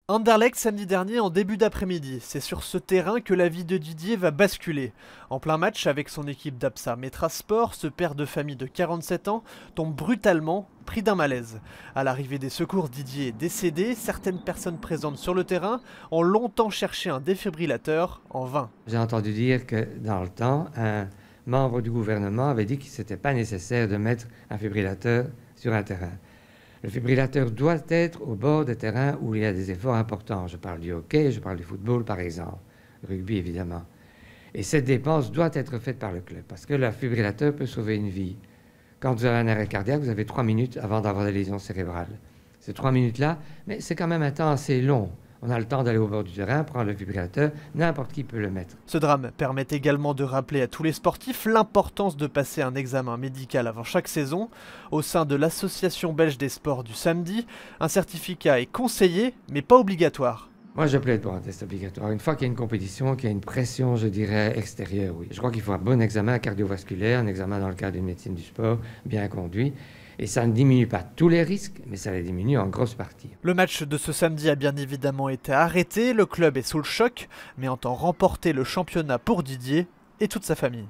Anderlecht samedi dernier en début d'après-midi. C'est sur ce terrain que la vie de Didier va basculer. En plein match avec son équipe d'Absa Metrasport, ce père de famille de 47 ans tombe brutalement, pris d'un malaise. À l'arrivée des secours, Didier est décédé. Certaines personnes présentes sur le terrain ont longtemps cherché un défibrillateur, en vain. J'ai entendu dire que dans le temps, un membre du gouvernement avait dit qu'il n'était pas nécessaire de mettre un fibrillateur sur un terrain. Le fibrillateur doit être au bord des terrains où il y a des efforts importants. Je parle du hockey, je parle du football par exemple, le rugby évidemment. Et cette dépense doit être faite par le club parce que le fibrillateur peut sauver une vie. Quand vous avez un arrêt cardiaque, vous avez 3 minutes avant d'avoir des lésions cérébrales. Ces 3 minutes-là, mais c'est quand même un temps assez long. On a le temps d'aller au bord du terrain, prendre le fibrillateur, n'importe qui peut le mettre. Ce drame permet également de rappeler à tous les sportifs l'importance de passer un examen médical avant chaque saison. Au sein de l'Association belge des sports du samedi, un certificat est conseillé mais pas obligatoire. Moi, je plaide pour un test obligatoire. Une fois qu'il y a une compétition, qu'il y a une pression, je dirais, extérieure, oui. Je crois qu'il faut un bon examen cardiovasculaire, un examen dans le cadre d'une médecine du sport, bien conduit. Et ça ne diminue pas tous les risques, mais ça les diminue en grosse partie. Le match de ce samedi a bien évidemment été arrêté, le club est sous le choc, mais entend remporter le championnat pour Didier et toute sa famille.